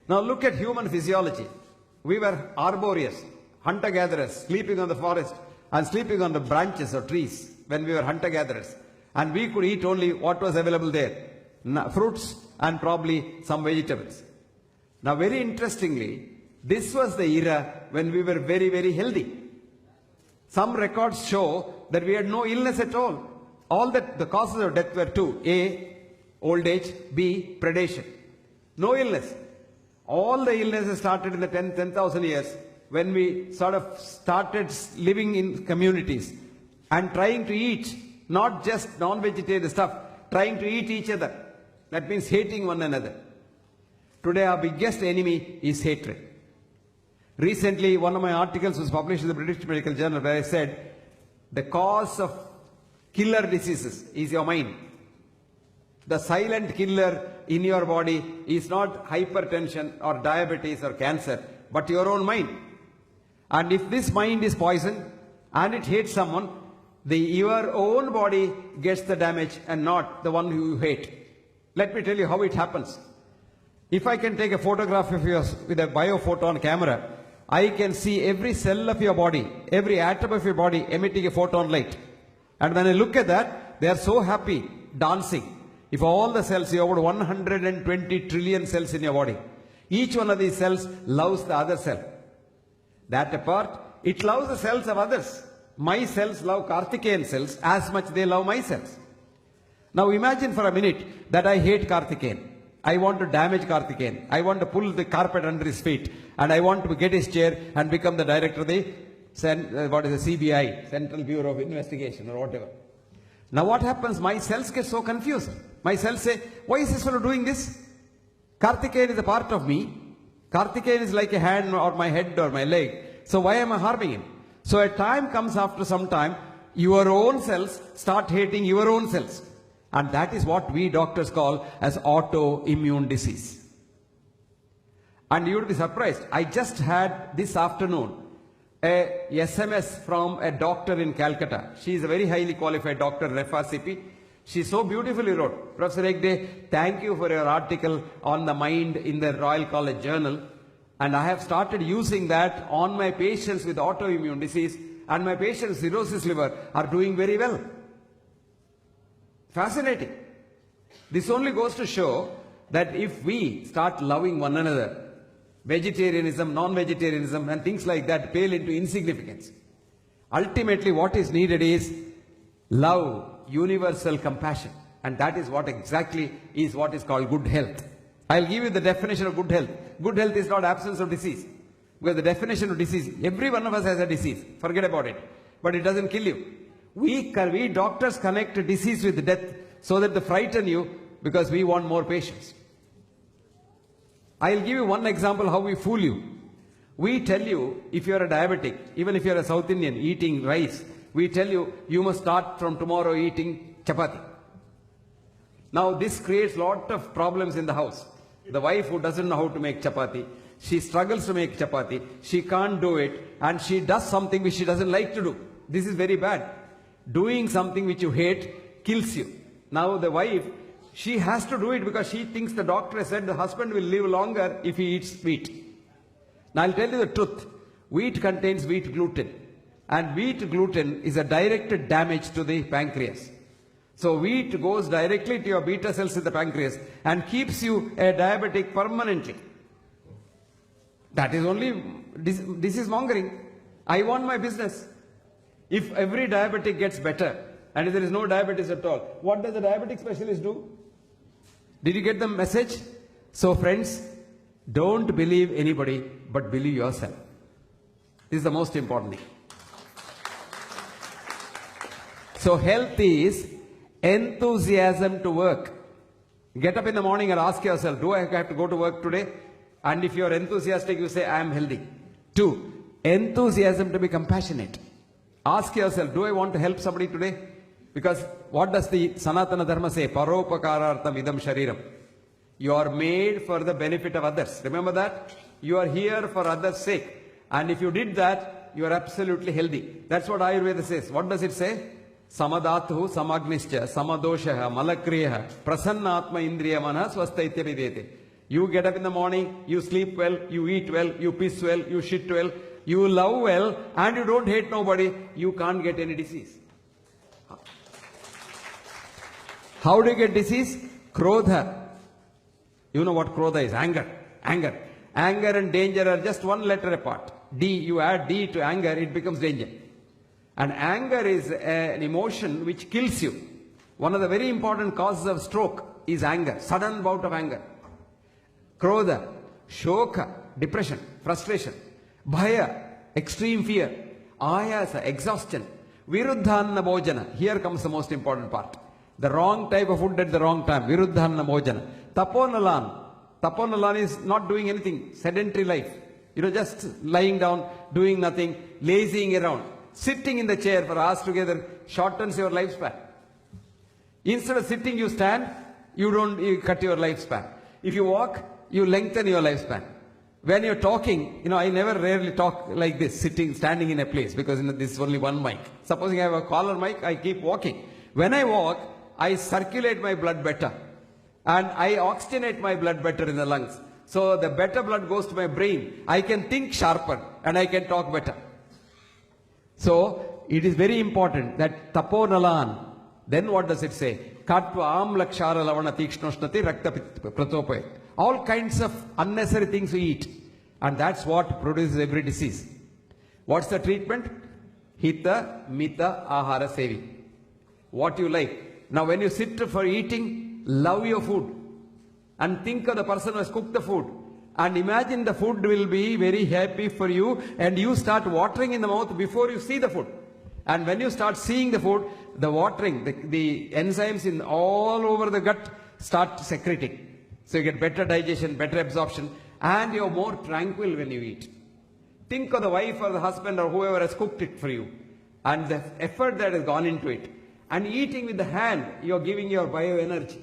Now look at human physiology. We were arboreous, hunter-gatherers, sleeping on the forest and sleeping on the branches or trees when we were hunter-gatherers. And we could eat only what was available there, fruits and probably some vegetables. Now very interestingly, this was the era when we were very, very healthy. Some records show that we had no illness at all. All that the causes of death were two: A, old age; B, predation. No illness. All the illnesses started in the 10,000 years when we sort of started living in communities and trying to eat, not just non-vegetarian stuff, trying to eat each other. That means hating one another. Today our biggest enemy is hatred. Recently, one of my articles was published in the British Medical Journal where I said, the cause of killer diseases is your mind. The silent killer in your body is not hypertension or diabetes or cancer, but your own mind. And if this mind is poisoned and it hates someone, your own body gets the damage and not the one who you hate. Let me tell you how it happens. If I can take a photograph of yours with a biophoton camera, I can see every cell of your body, every atom of your body emitting a photon light. And when I look at that, they are so happy, dancing. If all the cells, you have over 120 trillion cells in your body. Each one of these cells loves the other cell. That apart, it loves the cells of others. My cells love Karthikeyan cells as much they love my cells. Now imagine for a minute that I hate Karthikeyan. I want to damage Karthikeyan. I want to pull the carpet under his feet. And I want to get his chair and become the director of the CBI, Central Bureau of Investigation or whatever. Now what happens? My cells get so confused. My cells say, why is this fellow doing this? Karthikeyan is a part of me. Karthikeyan is like a hand or my head or my leg. So why am I harming him? So a time comes after some time, your own cells start hating your own cells. And that is what we doctors call as autoimmune disease. And you would be surprised. I just had this afternoon a SMS from a doctor in Calcutta. She is a very highly qualified doctor, Refa Sipi. She so beautifully wrote, Professor Hegde, thank you for your article on the mind in the Royal College Journal. And I have started using that on my patients with autoimmune disease, and my patients with cirrhosis liver are doing very well. Fascinating. This only goes to show that if we start loving one another, vegetarianism, non-vegetarianism and things like that pale into insignificance. Ultimately what is needed is love, universal compassion, and that is what exactly is what is called good health. I'll give you the definition of good health. Good health is not absence of disease, because the definition of disease, every one of us has a disease, forget about it, but it doesn't kill you. We doctors connect disease with death so that they frighten you because we want more patients. I'll give you one example how we fool you. We tell you, if you're a diabetic, even if you're a South Indian eating rice, we tell you, you must start from tomorrow eating chapati. Now this creates a lot of problems in the house. The wife who doesn't know how to make chapati, she struggles to make chapati, she can't do it, and she does something which she doesn't like to do. This is very bad. Doing something which you hate kills you. Now the wife, she has to do it because she thinks the doctor has said the husband will live longer if he eats wheat. Now I'll tell you the truth. Wheat contains wheat gluten. And wheat gluten is a direct damage to the pancreas. So wheat goes directly to your beta cells in the pancreas and keeps you a diabetic permanently. That is only disease mongering. I want my business. If every diabetic gets better and if there is no diabetes at all, what does the diabetic specialist do? Did you get the message? So friends, don't believe anybody but believe yourself. This is the most important thing. So health is enthusiasm to work. Get up in the morning and ask yourself, do I have to go to work today? And if you are enthusiastic, you say, I am healthy. 2, enthusiasm to be compassionate. Ask yourself, do I want to help somebody today? Because what does the Sanatana Dharma say? Paropakarartham idam shariram. You are made for the benefit of others. Remember that? You are here for others' sake. And if you did that, you are absolutely healthy. That's what Ayurveda says. What does it say? Samadatu, samagnischa, samadoshaha, malakriyaha, prasannatma indriyamana swasthaitya videte. You get up in the morning, you sleep well, you eat well, you piss well, you shit well, you love well, and you don't hate nobody, you can't get any disease. How do you get disease? Krodha. You know what krodha is? Anger. Anger. Anger and danger are just one letter apart. D, you add D to anger, it becomes danger. And anger is an emotion which kills you. One of the very important causes of stroke is anger, sudden bout of anger. Krodha, shoka, depression, frustration. Bhaya, extreme fear. Ayasa, exhaustion. Viruddhanna bhojana. Here comes the most important part. The wrong type of food at the wrong time. Viruddhanna bhojana. Taponalan. Taponalan is not doing anything. Sedentary life. Just lying down, doing nothing, lazying around. Sitting in the chair for hours together shortens your lifespan. Instead of sitting, you stand, you cut your lifespan. If you walk, you lengthen your lifespan. When you're talking, I rarely talk like this, standing in a place, because this is only one mic. Supposing I have a collar mic, I keep walking. When I walk, I circulate my blood better. And I oxygenate my blood better in the lungs. So the better blood goes to my brain. I can think sharper and I can talk better. So it is very important that taponalan. Then what does it say? Katva amla kshara lavana tikshnoshnati rakta pratopay. All kinds of unnecessary things we eat. And that's what produces every disease. What's the treatment? Hita mita ahara sevi. What you like. Now when you sit for eating, love your food. And think of the person who has cooked the food. And imagine the food will be very happy for you. And you start watering in the mouth before you see the food. And when you start seeing the food, the watering, the enzymes in all over the gut start secreting. So you get better digestion, better absorption, and you're more tranquil when you eat. Think of the wife or the husband or whoever has cooked it for you, and the effort that has gone into it. And eating with the hand, you're giving your bioenergy.